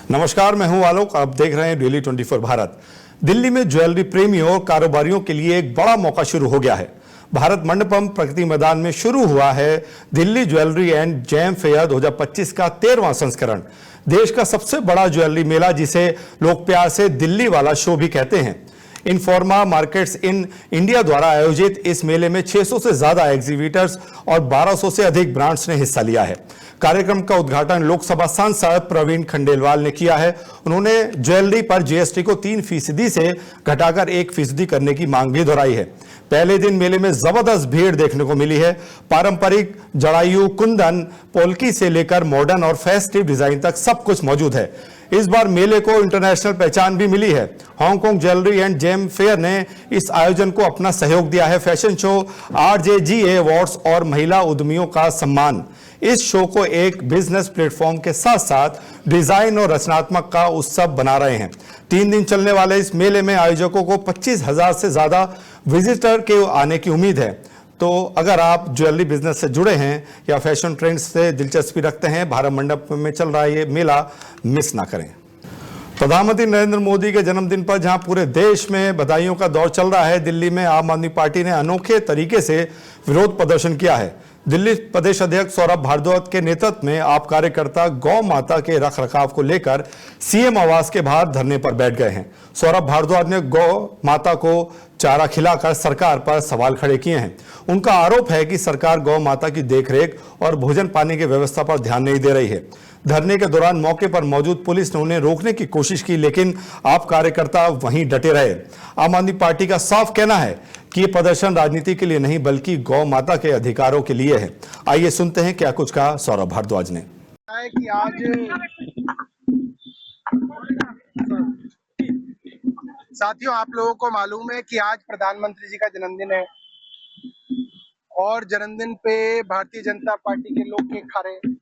नमस्कार, मैं हूं आलोक। आप देख रहे हैं डेली 24 भारत। दिल्ली में ज्वेलरी प्रेमियों और कारोबारियों के लिए एक बड़ा मौका शुरू हो गया है। भारत मंडपम प्रगति मैदान में शुरू हुआ है Delhi jewellery and gem fair 2025 का 13वां संस्करण। देश का सबसे बड़ा ज्वेलरी मेला, जिसे लोग प्यार से दिल्ली वाला शो भी कहते हैं। इनफॉर्मा मार्केट्स इन इंडिया द्वारा आयोजित इस मेले में 600 से ज्यादा एग्जीबिटर्स और 1200 से अधिक ब्रांड्स ने हिस्सा लिया है। कार्यक्रम का उद्घाटन लोकसभा सांसद प्रवीण खंडेलवाल ने किया है। उन्होंने ज्वेलरी पर जीएसटी को 3% से घटाकर 1% करने की मांग भी दोहराई है। पहले दिन मेले में जबरदस्त भीड़ देखने को मिली है। पारंपरिक जड़ायु, कुंदन, पोल्की से लेकर मॉडर्न और फेस्टिव डिजाइन तक सब कुछ मौजूद है। इस बार मेले को इंटरनेशनल पहचान भी मिली है। Hong Kong jewellery and gem fair ने इस आयोजन को अपना सहयोग दिया है। फैशन शो, RJGA अवार्ड्स और महिला उद्यमियों का सम्मान इस शो को एक बिजनेस प्लेटफॉर्म के साथ साथ डिजाइन और रचनात्मक का उत्सव बना रहे हैं। 3 दिन चलने वाले इस मेले में आयोजकों को 25,000 से ज्यादा विजिटर के आने की उम्मीद है। तो अगर आप ज्वेलरी बिजनेस से जुड़े हैं या फैशन ट्रेंड्स से दिलचस्पी रखते हैं, भारत मंडप में चल रहा है ये मेला मिस ना करें। प्रधानमंत्री नरेंद्र मोदी के जन्मदिन पर जहां पूरे देश में बधाइयों का दौर चल रहा है, दिल्ली में आम आदमी पार्टी ने अनोखे तरीके से विरोध प्रदर्शन किया है। दिल्ली प्रदेश अध्यक्ष सौरभ भारद्वाज के नेतृत्व में आप कार्यकर्ता गौ माता के रखरखाव को लेकर सीएम आवास के बाहर धरने पर बैठ गए हैं। सौरभ भारद्वाज ने गौ माता को चारा खिलाकर सरकार पर सवाल खड़े किए हैं। उनका आरोप है कि सरकार गौ माता की देखरेख और भोजन पानी की व्यवस्था पर ध्यान नहीं दे रही है। धरने के दौरान मौके पर मौजूद पुलिस ने उन्हें रोकने की कोशिश की, लेकिन आप कार्यकर्ता वहीं डटे रहे। आम आदमी पार्टी का साफ कहना है कि ये प्रदर्शन राजनीति के लिए नहीं बल्कि गौ माता के अधिकारों के लिए है। आइए सुनते हैं क्या कुछ कहा सौरभ भारद्वाज ने। कि आज साथियों, आप लोगों को मालूम है कि आज प्रधानमंत्री जी का जन्मदिन है और जन्मदिन पे भारतीय जनता पार्टी के लोग केक खा रहे हैं,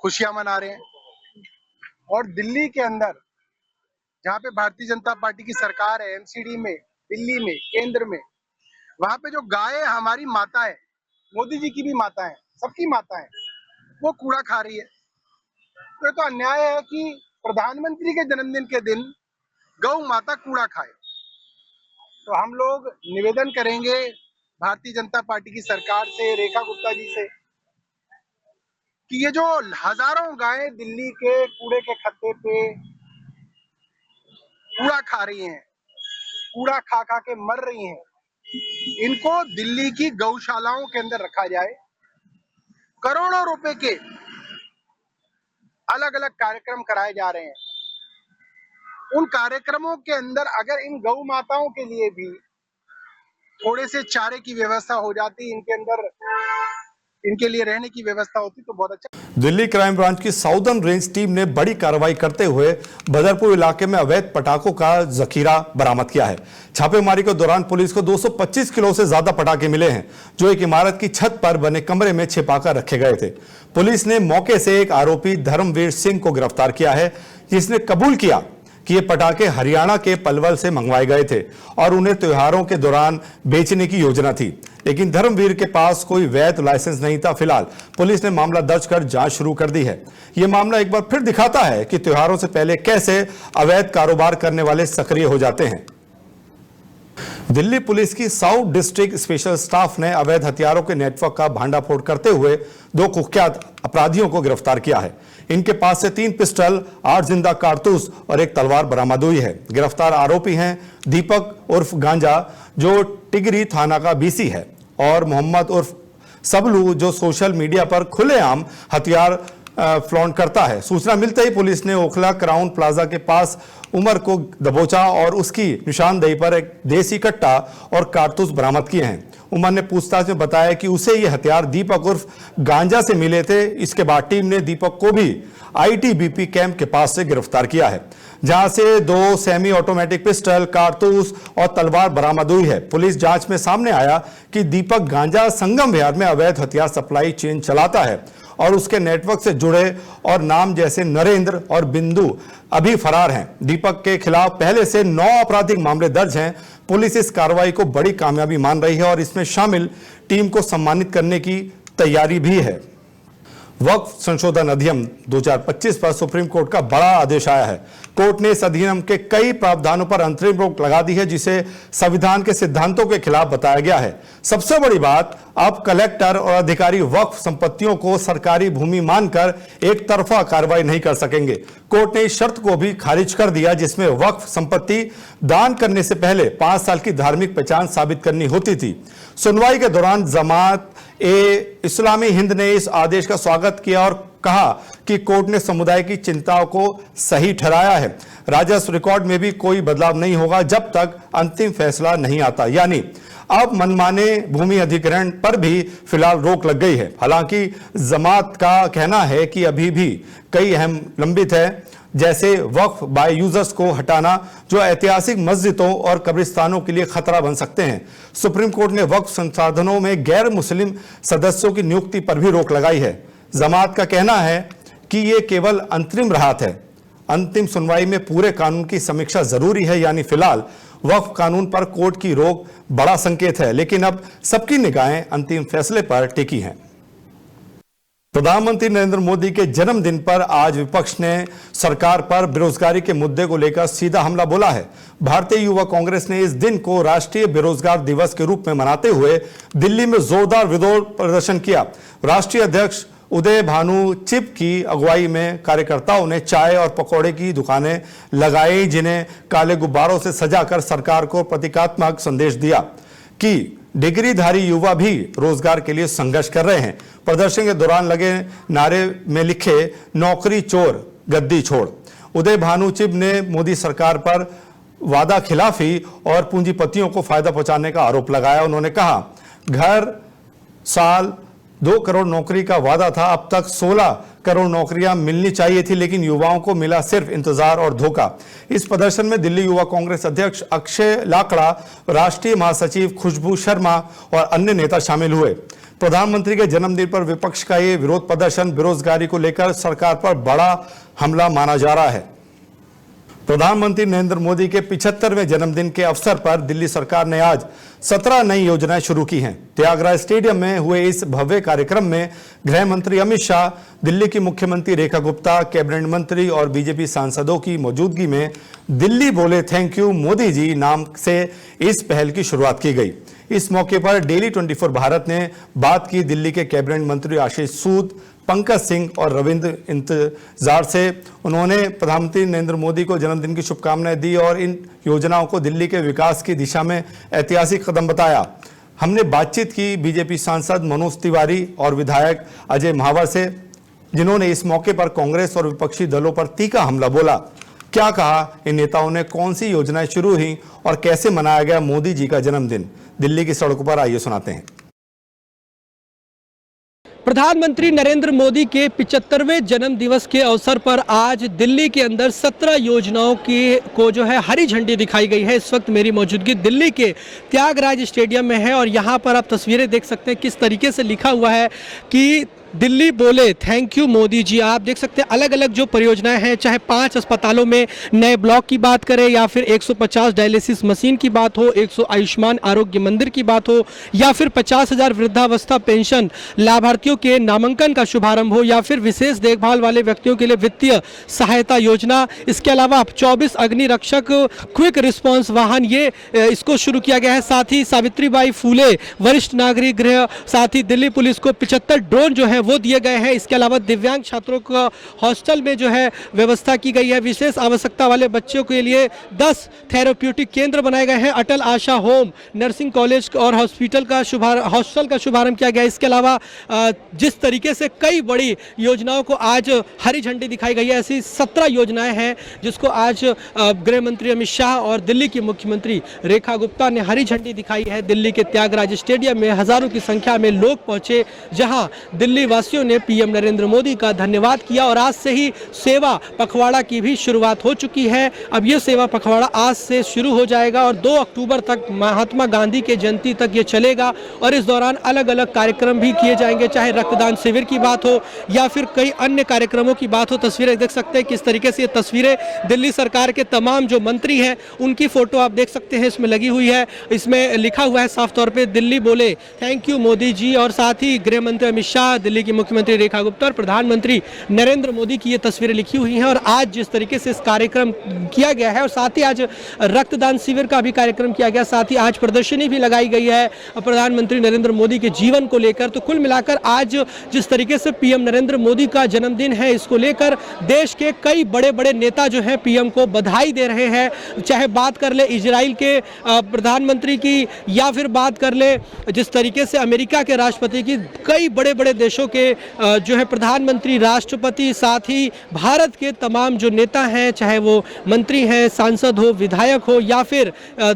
खुशियां मना रहे हैं। और दिल्ली के अंदर जहाँ पे भारतीय जनता पार्टी की सरकार है, MCD में, दिल्ली में, केंद्र में, वहां पे जो गाय हमारी माता है, मोदी जी की भी माता है, सबकी माता है, वो कूड़ा खा रही है। तो ये तो अन्याय है कि प्रधानमंत्री के जन्मदिन के दिन गौ माता कूड़ा खाए। तो हम लोग निवेदन करेंगे भारतीय जनता पार्टी की सरकार से, रेखा गुप्ता जी से, कि ये जो हजारों गायें दिल्ली के कूड़े के खत्ते पे कूड़ा खा रही हैं, कूड़ा खा खा के मर रही हैं, इनको दिल्ली की गौशालाओं के अंदर रखा जाए। करोड़ों रुपए के अलग अलग कार्यक्रम कराए जा रहे हैं। उन कार्यक्रमों के अंदर अगर इन गौ माताओं के लिए भी थोड़े से चारे की व्यवस्था हो जाती, इनके अंदर इनके लिए रहने की व्यवस्था होती तो बहुत अच्छा। दिल्ली क्राइम ब्रांच की साउदर्न रेंज टीम ने बड़ी कार्रवाई करते हुए बदरपुर इलाके में अवैध पटाखों का जखीरा बरामद किया है। छापेमारी के दौरान पुलिस को 225 किलो से ज्यादा पटाखे मिले हैं, जो एक इमारत की छत पर बने कमरे में छिपाकर रखे गए थे। पुलिस ने मौके से एक आरोपी धर्मवीर सिंह को गिरफ्तार किया है, जिसने कबूल किया कि ये पटाखे हरियाणा के पलवल से मंगवाए गए थे और उन्हें त्योहारों के दौरान बेचने की योजना थी, लेकिन धर्मवीर के पास कोई वैध लाइसेंस नहीं था। फिलहाल पुलिस ने मामला दर्ज कर जांच शुरू कर दी है। यह मामला एक बार फिर दिखाता है कि त्योहारों से पहले कैसे अवैध कारोबार करने वाले सक्रिय हो जाते हैं। दिल्ली पुलिस की साउथ डिस्ट्रिक्ट स्पेशल स्टाफ ने अवैध हथियारों के नेटवर्क का भांडाफोड़ करते हुए 2 कुख्यात अपराधियों को गिरफ्तार किया है। इनके पास से 3 पिस्टल, 8 जिंदा कारतूस और 1 तलवार बरामद हुई है। गिरफ्तार आरोपी हैं दीपक उर्फ गांजा, जो टिगरी थाना का BC है, और मोहम्मद उर्फ सबलू, जो सोशल मीडिया पर खुलेआम हथियार फ्लॉन्ट करता है। सूचना मिलते ही पुलिस ने ओखला क्राउन प्लाजा के पास उमर को दबोचा और उसकी निशानदेही पर एक देसी कट्टा और कारतूस बरामद किए हैं। उमर ने पूछताछ में बताया कि उसे ये हथियार दीपक उर्फ गांजा से मिले थे। इसके बाद टीम ने दीपक को भी ITBP कैंप के पास से गिरफ्तार किया है, जहां से 2 सेमी ऑटोमेटिक पिस्टल, कारतूस और तलवार बरामद हुई है। पुलिस जांच में सामने आया कि दीपक गांजा संगम विहार में अवैध हथियार सप्लाई चेन चलाता है और उसके नेटवर्क से जुड़े और नाम जैसे नरेंद्र और बिंदु अभी फरार हैं। दीपक के खिलाफ पहले से 9 आपराधिक मामले दर्ज हैं। पुलिस इस कार्रवाई को बड़ी कामयाबी मान रही है और इसमें शामिल टीम को सम्मानित करने की तैयारी भी है। वक्फ संशोधन अधिनियम 2025 पर सुप्रीम कोर्ट का बड़ा आदेश आया है। कोर्ट ने इस अधिनियम के कई प्रावधानों पर अंतरिम रोक लगा दी है, जिसे संविधान के सिद्धांतों के खिलाफ बताया गया है। सबसे बड़ी बात, अब कलेक्टर और अधिकारी वक्फ संपत्तियों को सरकारी भूमि मानकर एक तरफा कार्रवाई नहीं कर सकेंगे। कोर्ट ने इस शर्त को भी खारिज कर दिया जिसमें वक्फ संपत्ति दान करने से पहले 5 साल की धार्मिक पहचान साबित करनी होती थी। सुनवाई के दौरान जमात ए इस्लामी हिंद ने इस आदेश का स्वागत किया और कहा कि कोर्ट ने समुदाय की चिंताओं को सही ठहराया है। राजस्व रिकॉर्ड में भी कोई बदलाव नहीं होगा जब तक अंतिम फैसला नहीं आता, यानी अब मनमाने भूमि अधिग्रहण पर भी फिलहाल रोक लग गई है। हालांकि जमात का कहना है कि अभी भी कई अहम लंबित है, जैसे वक्फ बाय यूजर्स को हटाना, जो ऐतिहासिक मस्जिदों और कब्रिस्तानों के लिए खतरा बन सकते हैं। सुप्रीम कोर्ट ने वक्फ संसाधनों में गैर मुस्लिम सदस्यों की नियुक्ति पर भी रोक लगाई है। जमात का कहना है कि यह केवल अंतरिम राहत है। अंतिम सुनवाई में पूरे कानून की समीक्षा जरूरी है, यानी फिलहाल वक्फ कानून पर कोर्ट की रोक बड़ा संकेत है, लेकिन अब सबकी निगाहें अंतिम फैसले पर टिकी हैं। प्रधानमंत्री नरेंद्र मोदी के जन्मदिन पर आज विपक्ष ने सरकार पर बेरोजगारी के मुद्दे को लेकर सीधा हमला बोला है। भारतीय युवा कांग्रेस ने इस दिन को राष्ट्रीय बेरोजगार दिवस के रूप में मनाते हुए दिल्ली में जोरदार विरोध प्रदर्शन किया। राष्ट्रीय अध्यक्ष उदय भानु चिप की अगुवाई में कार्यकर्ताओं ने चाय और पकौड़े की दुकानें लगाई, जिन्हें काले गुब्बारों से सजाकर सरकार को प्रतीकात्मक संदेश दिया कि डिग्रीधारी युवा भी रोजगार के लिए संघर्ष कर रहे हैं। प्रदर्शन के दौरान लगे नारे में लिखे नौकरी चोर गद्दी छोड़। उदय भानु चिब ने मोदी सरकार पर वादा खिलाफी और पूंजीपतियों को फायदा पहुंचाने का आरोप लगाया। उन्होंने कहा, घर साल 2 करोड़ नौकरी का वादा था, अब तक 16 करोड़ नौकरियां मिलनी चाहिए थी, लेकिन युवाओं को मिला सिर्फ इंतजार और धोखा। इस प्रदर्शन में दिल्ली युवा कांग्रेस अध्यक्ष अक्षय लाकड़ा, राष्ट्रीय महासचिव खुशबू शर्मा और अन्य नेता शामिल हुए। प्रधानमंत्री के जन्मदिन पर विपक्ष का यह विरोध प्रदर्शन बेरोजगारी को लेकर सरकार पर बड़ा हमला माना जा रहा है। प्रधानमंत्री नरेंद्र मोदी के 75वें जन्मदिन के अवसर पर दिल्ली सरकार ने आज 17 नई योजनाएं शुरू की हैं। त्यागराज स्टेडियम में हुए इस भव्य कार्यक्रम में गृह मंत्री अमित शाह, दिल्ली की मुख्यमंत्री रेखा गुप्ता, कैबिनेट मंत्री और बीजेपी सांसदों की मौजूदगी में दिल्ली बोले थैंक यू मोदी जी नाम से इस पहल की शुरुआत की गई। इस मौके पर डेली 24 भारत ने बात की दिल्ली के कैबिनेट मंत्री आशीष सूद, पंकज सिंह और रविंद्र इंतजार से। उन्होंने प्रधानमंत्री नरेंद्र मोदी को जन्मदिन की शुभकामनाएं दी और इन योजनाओं को दिल्ली के विकास की दिशा में ऐतिहासिक कदम बताया। हमने बातचीत की बीजेपी सांसद मनोज तिवारी और विधायक अजय महावर से, जिन्होंने इस मौके पर कांग्रेस और विपक्षी दलों पर तीखा हमला बोला। क्या कहा इन नेताओं ने, कौन सी योजनाएं शुरू हुई और कैसे मनाया गया मोदी जी का जन्मदिन? दिल्ली की सड़कों पर आइए सुनाते हैं। प्रधानमंत्री नरेंद्र मोदी के 75वें जन्म दिवस के अवसर पर आज दिल्ली के अंदर 17 योजनाओं को जो है हरी झंडी दिखाई गई है। इस वक्त मेरी मौजूदगी दिल्ली के त्यागराज स्टेडियम में है और यहाँ पर आप तस्वीरें देख सकते हैं किस तरीके से लिखा हुआ है कि दिल्ली बोले थैंक यू मोदी जी। आप देख सकते हैं अलग अलग जो परियोजनाएं हैं, चाहे 5 अस्पतालों में नए ब्लॉक की बात करें या फिर 150 डायलिसिस मशीन की बात हो, 100 आयुष्मान आरोग्य मंदिर की बात हो, या फिर 50,000 वृद्धावस्था पेंशन लाभार्थियों के नामांकन का शुभारंभ हो, या फिर विशेष देखभाल वाले व्यक्तियों के लिए वित्तीय सहायता योजना। इसके अलावा 24 अग्नि रक्षक क्विक रिस्पॉन्स वाहन, ये इसको शुरू किया गया है। साथ ही सावित्रीबाई फूले वरिष्ठ नागरिक गृह, साथ ही दिल्ली पुलिस को 75 ड्रोन जो है वो दिए गए हैं। इसके अलावा दिव्यांग छात्रों को हॉस्टल में जो है व्यवस्था की गई है। विशेष आवश्यकता वाले बच्चों के लिए 10 थेरेप्यूटिक केंद्र बनाए गए हैं। अटल आशा होम, नर्सिंग कॉलेज और हॉस्टल का शुभारंभ किया गया। इसके अलावा जिस तरीके से कई बड़ी योजनाओं को आज हरी झंडी दिखाई गई है, ऐसी 17 योजनाएं हैं जिसको आज गृह मंत्री अमित शाह और दिल्ली की मुख्यमंत्री रेखा गुप्ता ने हरी झंडी दिखाई है। दिल्ली के त्यागराज स्टेडियम में हजारों की संख्या में लोग पहुंचे, जहां दिल्ली वासियों ने पीएम नरेंद्र मोदी का धन्यवाद किया और आज से ही सेवा पखवाड़ा की भी शुरुआत हो चुकी है। अब ये सेवा पखवाड़ा आज से शुरू हो जाएगा और 2 अक्टूबर तक महात्मा गांधी के जयंती तक ये चलेगा और इस दौरान अलग अलग कार्यक्रम भी किए जाएंगे, चाहे रक्तदान शिविर की बात हो या फिर कई अन्य कार्यक्रमों की बात हो। तस्वीरें देख सकते हैं किस तरीके से ये तस्वीरें दिल्ली सरकार के तमाम जो मंत्री हैं उनकी फोटो आप देख सकते हैं इसमें लगी हुई है। इसमें लिखा हुआ है साफ तौर पे दिल्ली बोले थैंक यू मोदी जी, और साथ ही गृह मंत्री अमित शाह, दिल्ली की मुख्यमंत्री रेखा गुप्ता और प्रधानमंत्री नरेंद्र मोदी की ये तस्वीरें लिखी हुई हैं। और आज जिस तरीके से इस कार्यक्रम किया गया है और साथ ही आज रक्तदान शिविर का भी कार्यक्रम किया गया, साथ ही आज प्रदर्शनी भी लगाई गई है प्रधानमंत्री नरेंद्र मोदी के जीवन को लेकर। तो कुल मिलाकर आज जिस तरीके से पीएम नरेंद्र मोदी का जन्मदिन है, इसको लेकर देश के कई बड़े बड़े नेता जो हैं पीएम को बधाई दे रहे हैं। चाहे बात कर ले इजराइल के प्रधानमंत्री की या फिर बात कर ले जिस तरीके से अमेरिका के राष्ट्रपति की, कई बड़े बड़े देशों के जो है प्रधानमंत्री, राष्ट्रपति, साथ ही भारत के तमाम जो नेता हैं, चाहे वो मंत्री हैं, सांसद हो, विधायक हो या फिर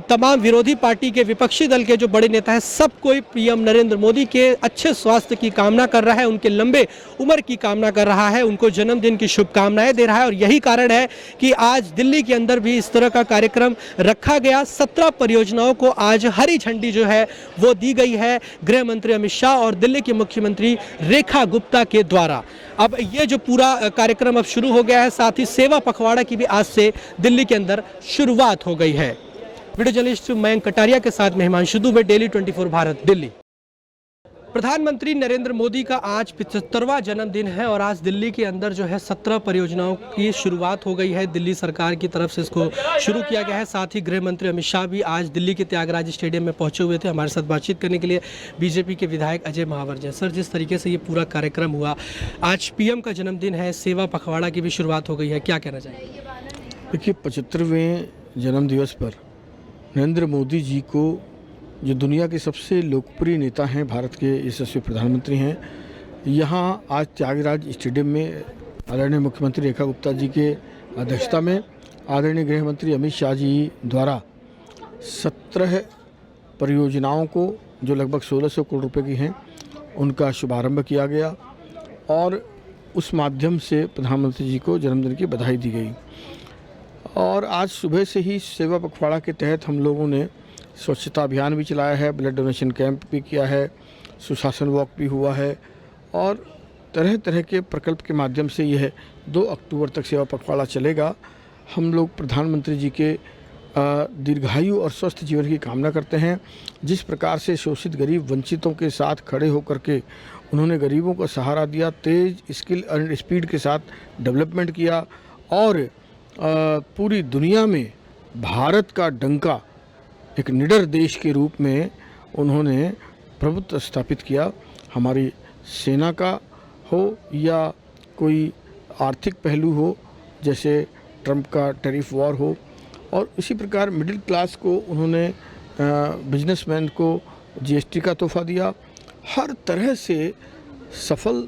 तमाम विरोधी पार्टी के विपक्षी दल के जो बड़े नेता हैं, सब कोई पीएम नरेंद्र मोदी के अच्छे स्वास्थ्य की कामना कर रहा है, उनके लंबे उम्र की कामना कर रहा है, उनको जन्मदिन की शुभकामनाएं दे रहा है। और यही कारण है कि आज दिल्ली के अंदर भी इस तरह का कार्यक्रम रखा गया। 17 परियोजनाओं को आज हरी झंडी जो है वो दी गई है गृह मंत्री अमित शाह और दिल्ली की मुख्यमंत्री रेखा गुप्ता के द्वारा। अब ये जो पूरा कार्यक्रम अब शुरू हो गया है, साथ ही सेवा पखवाड़ा की भी आज से दिल्ली के अंदर शुरुआत हो गई है। वीडियो जर्नलिस्ट मयंक कटारिया के साथ हिमांशु दुबे, डेली 24 भारत, दिल्ली। प्रधानमंत्री नरेंद्र मोदी का आज 75वां जन्मदिन है और आज दिल्ली के अंदर जो है 17 परियोजनाओं की शुरुआत हो गई है। दिल्ली सरकार की तरफ से इसको शुरू किया गया है। साथ ही गृह मंत्री अमित शाह भी आज दिल्ली के त्यागराज स्टेडियम में पहुंचे हुए थे। हमारे साथ बातचीत करने के लिए बीजेपी के विधायक अजय महावर जी। सर, जिस तरीके से ये पूरा कार्यक्रम हुआ, आज पीएम का जन्मदिन है, सेवा पखवाड़ा की भी शुरुआत हो गई है, क्या कहना चाहिए? देखिए, 75वें जन्मदिवस पर नरेंद्र मोदी जी को, जो दुनिया के सबसे लोकप्रिय नेता हैं, भारत के यशस्वी प्रधानमंत्री हैं, यहाँ आज त्यागराज स्टेडियम में आदरणीय मुख्यमंत्री रेखा गुप्ता जी के अध्यक्षता में आदरणीय गृह मंत्री अमित शाह जी द्वारा 17 परियोजनाओं को, जो लगभग 1600 करोड़ रुपए की हैं, उनका शुभारंभ किया गया और उस माध्यम से प्रधानमंत्री जी को जन्मदिन की बधाई दी गई। और आज सुबह से ही सेवा पखवाड़ा के तहत हम लोगों ने स्वच्छता अभियान भी चलाया है, ब्लड डोनेशन कैंप भी किया है, सुशासन वॉक भी हुआ है और तरह तरह के प्रकल्प के माध्यम से यह 2 अक्टूबर तक सेवा पखवाड़ा चलेगा। हम लोग प्रधानमंत्री जी के दीर्घायु और स्वस्थ जीवन की कामना करते हैं। जिस प्रकार से शोषित गरीब वंचितों के साथ खड़े होकर के उन्होंने गरीबों को सहारा दिया, तेज़ स्किल एंड स्पीड के साथ डेवलपमेंट किया और पूरी दुनिया में भारत का डंका एक निडर देश के रूप में उन्होंने प्रभुत्व स्थापित किया। हमारी सेना का हो या कोई आर्थिक पहलू हो, जैसे ट्रंप का टैरिफ वॉर हो, और इसी प्रकार मिडिल क्लास को उन्होंने, बिजनेसमैन को जीएसटी का तोहफा दिया। हर तरह से सफल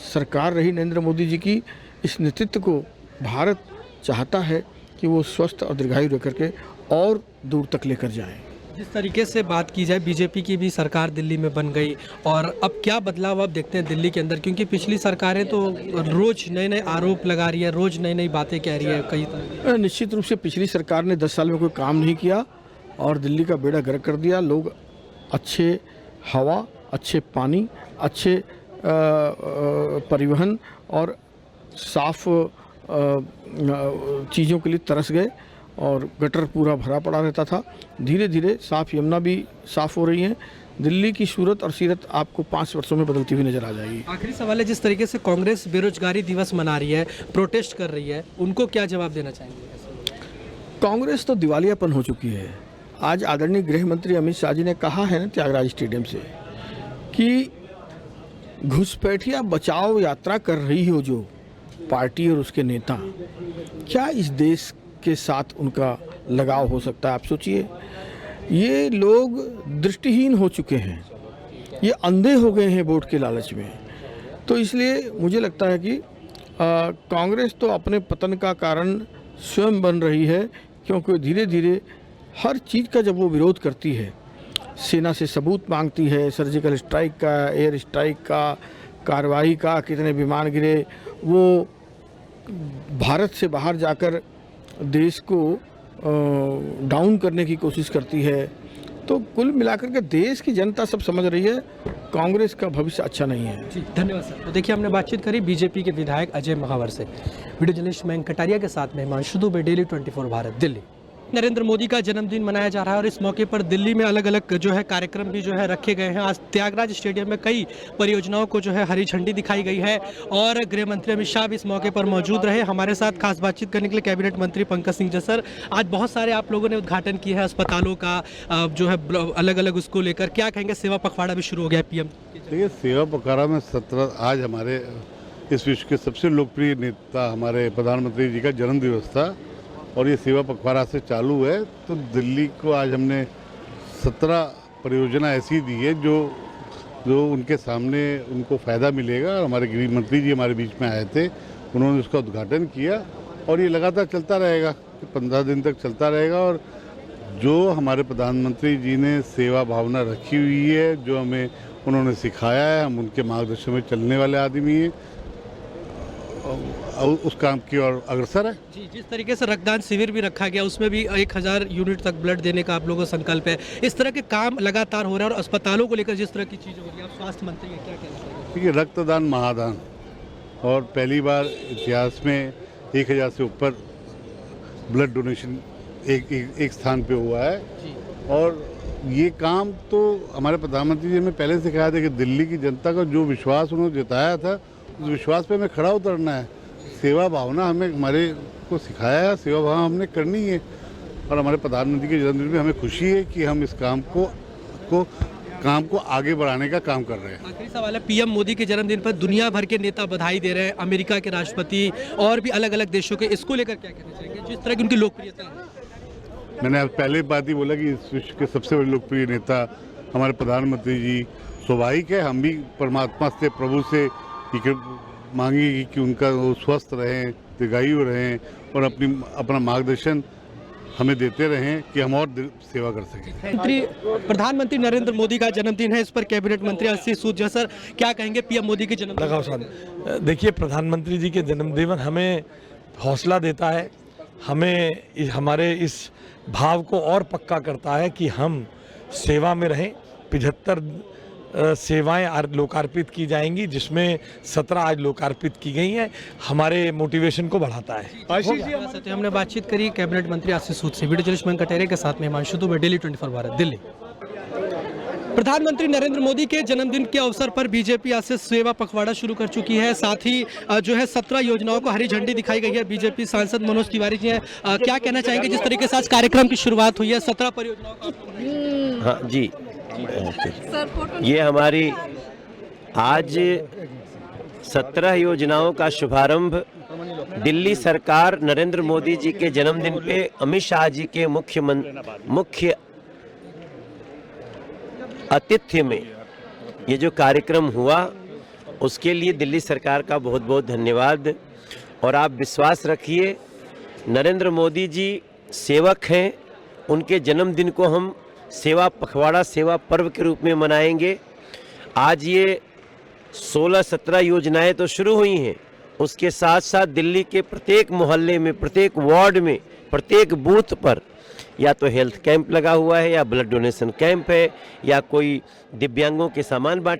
सरकार रही नरेंद्र मोदी जी की। इस नेतृत्व को भारत चाहता है कि वो स्वस्थ और दीर्घायु रह करके और दूर तक लेकर जाएं। जिस तरीके से बात की जाए, बीजेपी की भी सरकार दिल्ली में बन गई और अब क्या बदलाव आप देखते हैं दिल्ली के अंदर? क्योंकि पिछली सरकारें तो रोज नए नए आरोप लगा रही है, रोज नई नई बातें कह रही है कई तरह। निश्चित रूप से पिछली सरकार ने 10 साल में कोई काम नहीं किया और दिल्ली का बेड़ा गर्क कर दिया। लोग अच्छे हवा, अच्छे पानी, अच्छे परिवहन और साफ चीज़ों के लिए तरस गए और गटर पूरा भरा पड़ा रहता था। धीरे धीरे साफ यमुना भी साफ हो रही है। दिल्ली की सूरत और सीरत आपको 5 वर्षों में बदलती हुई नजर आ जाएगी। आखिरी सवाल है, जिस तरीके से कांग्रेस बेरोजगारी दिवस मना रही है, प्रोटेस्ट कर रही है, उनको क्या जवाब देना चाहेंगे? कांग्रेस तो दिवालियापन हो चुकी है। आज आदरणीय गृह मंत्री अमित शाह जी ने कहा है ना त्यागराज स्टेडियम से कि घुसपैठिया बचाओ यात्रा कर रही हो जो पार्टी और उसके नेता, क्या इस देश के साथ उनका लगाव हो सकता है? आप सोचिए, ये लोग दृष्टिहीन हो चुके हैं, ये अंधे हो गए हैं वोट के लालच में। तो इसलिए मुझे लगता है कि कांग्रेस तो अपने पतन का कारण स्वयं बन रही है, क्योंकि धीरे धीरे हर चीज़ का जब वो विरोध करती है, सेना से सबूत मांगती है, सर्जिकल स्ट्राइक का, एयर स्ट्राइक का, कार्रवाई का, कितने विमान गिरे, वो भारत से बाहर जाकर देश को डाउन करने की कोशिश करती है। तो कुल मिलाकर के देश की जनता सब समझ रही है कांग्रेस का भविष्य अच्छा नहीं है। जी, धन्यवाद सर। तो देखिए, हमने बातचीत करी बीजेपी के विधायक अजय महावर से। वीडियो जर्नलिस्ट मयंक कटारिया के साथ में हिमांशु दुबे, डेली 24 भारत, दिल्ली। नरेंद्र मोदी का जन्मदिन मनाया जा रहा है और इस मौके पर दिल्ली में अलग अलग जो है कार्यक्रम भी जो है रखे गए हैं। आज त्यागराज स्टेडियम में कई परियोजनाओं को जो है हरी झंडी दिखाई गई है और गृह मंत्री अमित शाह भी इस मौके पर मौजूद रहे। हमारे साथ खास बातचीत करने के लिए कैबिनेट मंत्री पंकज सिंह जसर। आज बहुत सारे आप लोगों ने उद्घाटन किया है अस्पतालों का, जो है अलग अलग उसको लेकर, क्या कहेंगे? सेवा पखवाड़ा भी शुरू हो गया पीएम। देखिए, सेवा पखवाड़ा में 17 आज हमारे इस विश्व के सबसे लोकप्रिय नेता हमारे प्रधानमंत्री जी का जन्म दिवस था और ये सेवा पखवाड़ा से चालू है। तो दिल्ली को आज हमने 17 परियोजना ऐसी दी है जो उनके सामने उनको फ़ायदा मिलेगा। और हमारे गृह मंत्री जी हमारे बीच में आए थे, उन्होंने उसका उद्घाटन किया और ये लगातार चलता रहेगा, 15 दिन तक चलता रहेगा। और जो हमारे प्रधानमंत्री जी ने सेवा भावना रखी हुई है, जो हमें उन्होंने सिखाया है, हम उनके मार्गदर्शन में चलने वाले आदमी हैं, उस काम की ओर अग्रसर है। जी, जिस तरीके से रक्तदान शिविर भी रखा गया, उसमें भी 1000 यूनिट तक ब्लड देने का आप लोगों का संकल्प है। इस तरह के काम लगातार हो रहे हैं और अस्पतालों को लेकर जिस तरह की चीज़ें हो रही है, आप स्वास्थ्य मंत्री हैं, क्या कहना चाहिए? देखिए, रक्तदान महादान और पहली बार इतिहास में 1000 से ऊपर ब्लड डोनेशन एक स्थान पे हुआ है। और ये काम तो हमारे प्रधानमंत्री जी ने पहले से कहा था कि दिल्ली की जनता का जो विश्वास उन्होंने जताया था, उस विश्वास पे हमें खड़ा उतरना है। सेवा भावना हमें हमारे को सिखाया है, सेवा भावना हमने करनी है। और हमारे प्रधानमंत्री के जन्मदिन में हमें खुशी है कि हम इस काम को आगे बढ़ाने का काम कर रहे हैं। आखिरी सवाल है, पीएम मोदी के जन्मदिन पर दुनिया भर के नेता बधाई दे रहे हैं, अमेरिका के राष्ट्रपति और भी अलग अलग देशों के, इसको लेकर क्या कहना चाहेंगे जिस तरह की उनकी लोकप्रियता है? मैंने आज पहले बात ही बोला कि इस विश्व के सबसे बड़े लोकप्रिय नेता हमारे प्रधानमंत्री जी, स्वाभाविक है हम भी परमात्मा से, प्रभु से मांगेगी कि उनका वो स्वस्थ रहें, दीर्घायु रहें और अपना मार्गदर्शन हमें देते रहें कि हम और सेवा कर सकें। प्रधानमंत्री नरेंद्र मोदी का जन्मदिन है, इस पर कैबिनेट मंत्री आशीष जसर क्या कहेंगे? पीएम मोदी के जन्मदिन। देखिए, प्रधानमंत्री जी के जन्मदिन हमें हौसला देता है, हमें हमारे इस भाव को और पक्का करता है कि हम सेवा में रहें। 75 सेवाएं लोकार्पित की जाएंगी, जिसमें 17 आज लोकार्पित की गई हैं, हमारे मोटिवेशन को बढ़ाता है। आशीष जी, हमने बातचीत करी कैबिनेट मंत्री आशीष सूद से। वीडियो जर्नलिस्ट मयंक कटेरे के साथ में हिमांशु दुबे, डेली 24 भारत, दिल्ली। प्रधानमंत्री नरेंद्र मोदी के जन्मदिन के अवसर पर बीजेपी आज से सेवा पखवाड़ा शुरू कर चुकी है। साथ ही जो है 17 योजनाओं को हरी झंडी दिखाई गई है। बीजेपी सांसद मनोज तिवारी जी हैं, क्या कहना चाहेंगे जिस तरीके से आज कार्यक्रम की शुरुआत हुई है 17 परियोजनाओं का? हाँ जी, ये हमारी आज 17 योजनाओं का शुभारंभ दिल्ली सरकार नरेंद्र मोदी जी के जन्मदिन पे अमित शाह जी के मुख्य आतिथ्य में ये जो कार्यक्रम हुआ, उसके लिए दिल्ली सरकार का बहुत बहुत धन्यवाद। और आप विश्वास रखिए, नरेंद्र मोदी जी सेवक हैं, उनके जन्मदिन को हम सेवा पखवाड़ा, सेवा पर्व के रूप में मनाएंगे। आज ये 16-17 योजनाएं तो शुरू हुई हैं, उसके साथ साथ दिल्ली के प्रत्येक मोहल्ले में, प्रत्येक वार्ड में, प्रत्येक बूथ पर या तो हेल्थ कैंप लगा हुआ है, या ब्लड डोनेशन कैंप है, या कोई दिव्यांगों के सामान बांटे